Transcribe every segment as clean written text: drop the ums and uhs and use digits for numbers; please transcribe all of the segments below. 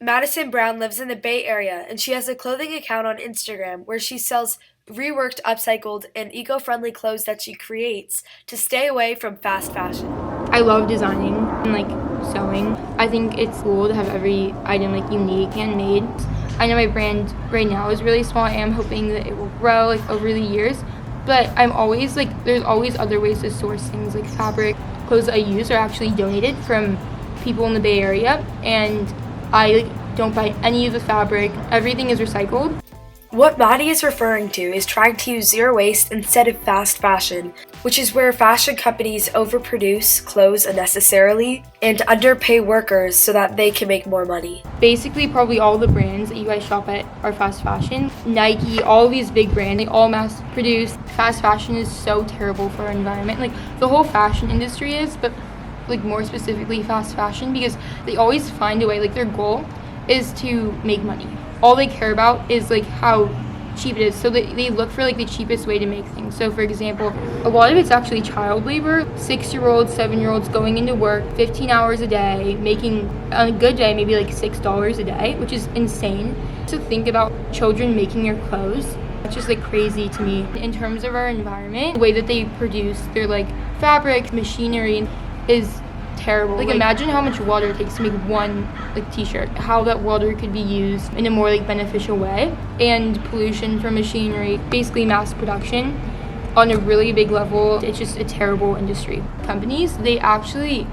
Madison Brown lives in the Bay Area and she has a clothing account on Instagram where she sells reworked, upcycled, and eco friendly clothes that she creates to stay away from fast fashion. I love designing and sewing. I think it's cool to have every item unique, handmade. I know my brand right now is really small. I am hoping that it will grow over the years, but I'm always there's always other ways to source things like fabric. Clothes that I use are actually donated from people in the Bay Area, and I don't buy any of the fabric. Everything is recycled. What Maddie is referring to is trying to use zero waste instead of fast fashion, which is where fashion companies overproduce clothes unnecessarily and underpay workers so that they can make more money. Basically, probably all the brands that you guys shop at are fast fashion. Nike, all of these big brands, they all mass produce. Fast fashion is so terrible for our environment. The whole fashion industry is, but more specifically fast fashion, because they always find a way, their goal is to make money. All they care about is how cheap it is, so they look for the cheapest way to make things. So for example, a lot of it's actually child labor. 6-year-olds, 7-year-olds going into work 15 hours a day, making on a good day maybe $6 a day, which is insane. To think about children making your clothes, it's just crazy to me. In terms of our environment, the way that they produce their fabric, machinery is terrible. Imagine how much water it takes to make one t-shirt, how that water could be used in a more beneficial way. And pollution from machinery, basically mass production on a really big level. It's just a terrible industry. Companies, they actually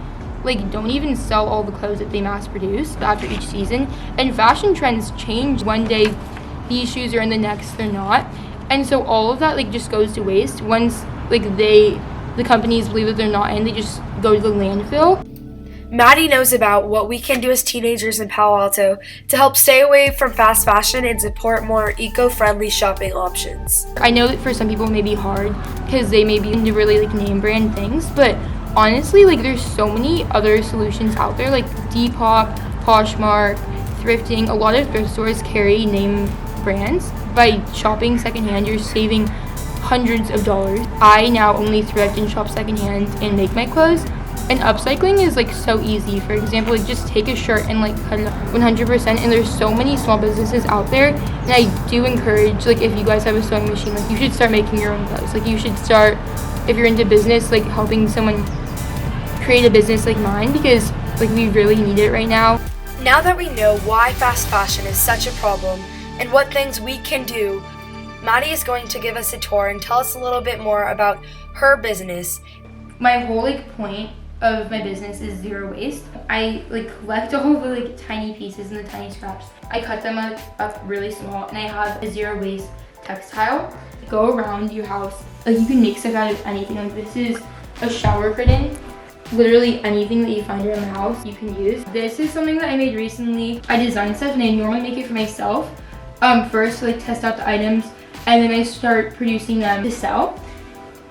don't even sell all the clothes that they mass produce after each season. And fashion trends change. One day these shoes are in, the next they're not, and so all of that just goes to waste. Once the companies believe that they're not in, they just go to the landfill. Maddie knows about what we can do as teenagers in Palo Alto to help stay away from fast fashion and support more eco-friendly shopping options. I know that for some people it may be hard because they may be into really name brand things, but honestly, there's so many other solutions out there, Depop, Poshmark, thrifting. A lot of thrift stores carry name brands. By shopping secondhand, you're saving hundreds of dollars. I now only thrift and shop secondhand and make my clothes. And upcycling is so easy. For example, just take a shirt and cut it 100%. And there's so many small businesses out there. And I do encourage, if you guys have a sewing machine, you should start making your own clothes. You should start, if you're into business, helping someone create a business like mine, because we really need it right now. Now that we know why fast fashion is such a problem and what things we can do, Maddie is going to give us a tour and tell us a little bit more about her business. My whole point of my business is zero waste. I collect all the tiny pieces and the tiny scraps. I cut them up really small, and I have a zero waste textile. Go around your house. You can make stuff out of anything. This is a shower curtain. Literally anything that you find around the house you can use. This is something that I made recently. I designed stuff and I normally make it for myself. First to test out the items, and then I start producing them to sell.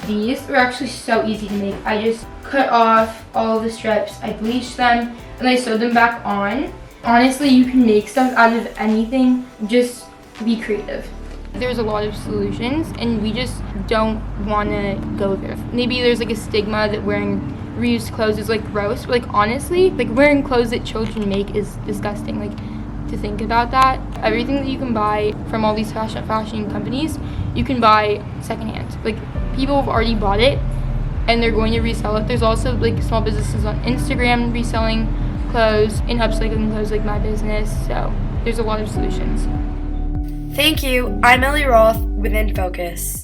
These were actually so easy to make. I just cut off all of the strips, I bleached them, and I sewed them back on. Honestly, you can make stuff out of anything, just be creative. There's a lot of solutions, and we just don't want to go there. Maybe there's a stigma that wearing reused clothes is gross, but honestly, wearing clothes that children make is disgusting. To think about that, everything that you can buy from all these fashion companies, you can buy secondhand. People have already bought it and they're going to resell it. There's also small businesses on Instagram reselling clothes and upcycling clothes, my business. So there's a lot of solutions. Thank you. I'm Ellie Roth with In Focus.